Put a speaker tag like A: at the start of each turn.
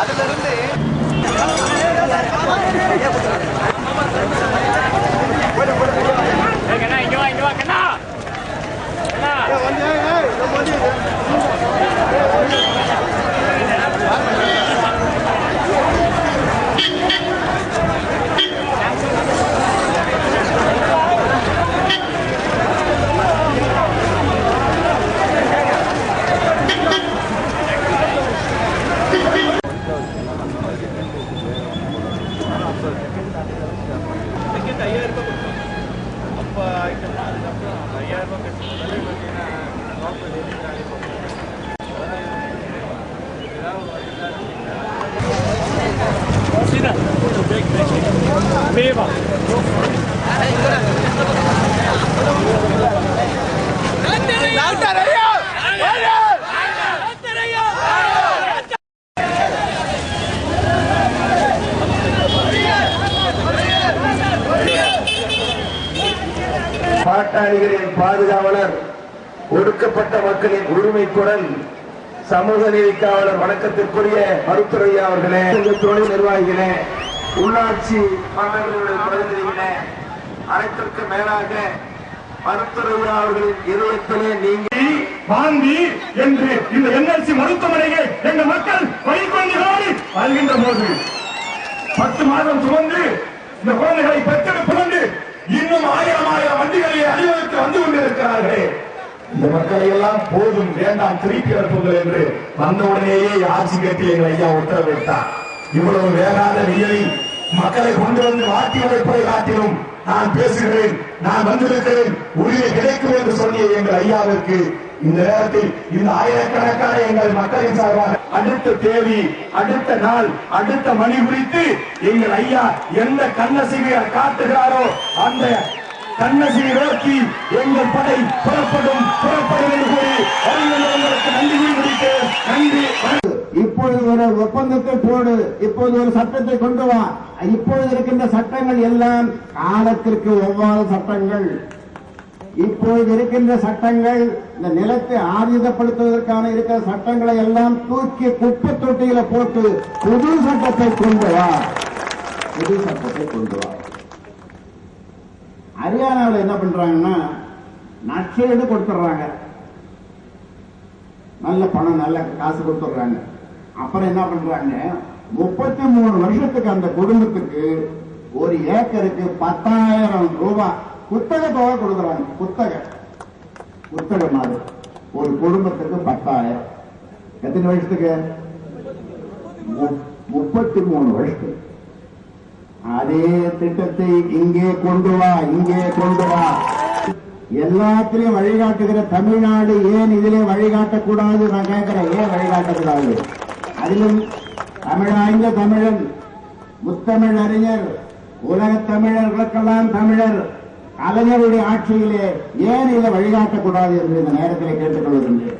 A: அதிலிருந்து
B: பாட்டாளிகளின் பாதுகாவலர், ஒடுக்கப்பட்ட மக்களின் உரிமை குரல், சமூக நீதி காவலர், வணக்கத்திற்குரிய மருத்துவரையா அவர்களே, தொழில் நிர்வாகிகளே, உள்ளாட்சி மன்றங்களுடைய பிரதிநிதிகளே, அனைத்திற்கு மேலாக மருத்துவரையா அவர்களின் இதயத்திலே நீங்கள் வாங்கி என்று இந்த என்எல்சி மருத்துவமனைகள் எங்கள் மக்கள் வழிகொண்டு வருகின்ற போது 10 மாதம் சுமந்து இந்த குழந்தைகளை பெற்றெடுப்பு இன்னும் ஆயிரம் வண்டிகளை அணிவகுத்து வந்து கொண்டிருக்கிறார்களே, இந்த மக்களை எல்லாம் போதும் வேண்டாம் திருப்பி அனுப்புங்கள் என்று வந்தவுடனேயே ஆட்சி கேட்டு எங்கள் ஐயா உத்தரவிட்டார். இவ்வளவு வேகாத வெயிலை மக்களை கொண்டு வந்து வாட்டி வைப்பதை காட்டிலும் நான் பேசுகிறேன், நான் வந்திருக்கிறேன், உரிமை கிடைக்கும் என்று சொன்னிய எங்கள் ஐயாவிற்கு இந்த நேரத்தில் இந்த ஆயிரக்கணக்கான எங்கள் மக்களின் சார்பாக அடுத்த தேதி, அடுத்த நாள், அடுத்த மணி குறித்து எங்கள் ஐயா எந்த கண்ணசிவியை காட்டுகிறாரோ அந்த கண்ணசிவை நோக்கி எங்கள் படை புறப்படும் என்று கூறி உங்களுக்கு நன்றி முடிக்கிறேன். நன்றி.
C: இப்பொழுது ஒரு ஒப்பந்தத்தை போடு, இப்போது ஒரு சட்டத்தை கொண்டு வா. இப்பொழுது இருக்கின்ற சட்டங்கள் எல்லாம் காலத்திற்கு ஒவ்வாத சட்டங்கள். இப்பொழுது இருக்கின்ற சட்டங்கள் இந்த நிலத்தை ஆயுதப்படுத்துவதற்கான இருக்கிற சட்டங்களை எல்லாம் தூக்கி குப்பை தொட்டியில போட்டு புது சட்டத்தை கொண்டு வா, புது சட்டத்தை கொண்டு வா. ஹரியானாவில் என்ன பண்றாங்கன்னா நஷ்டஈடு கொடுத்துட்றாங்க, நல்ல பணம் நல்ல காசு கொடுத்துட்றாங்க. அப்புறம் என்ன பண்றாங்க, 33 வருஷத்துக்கு அந்த குடும்பத்துக்கு ஒரு ஏக்கருக்கு 10,000 ரூபாய் குத்தகை தொகை கொடுக்குறாங்க. குத்தகை மாதிரி ஒரு குடும்பத்துக்கு 10,000. எத்தனை வருஷத்துக்கு? 33 வருஷத்துக்கு. அதே திட்டத்தை இங்கே கொண்டு வா, இங்கே கொண்டு வா. எல்லாத்திலையும் வழிகாட்டுகிற தமிழ்நாடு ஏன் இதிலே வழிகாட்டக்கூடாது? நான் கேட்கிறேன், ஏன் வழிகாட்டக்கூடாது? அதிலும் தமிழாய்ந்த தமிழன், முத்தமிழ் அறிஞர், உலக தமிழர்களுக்கெல்லாம் தமிழர் கலைஞருடைய ஆட்சியிலே ஏன் இதை வழிகாட்டக்கூடாது என்று இந்த நேரத்தில் கேட்டுக்கொள்கின்றேன்.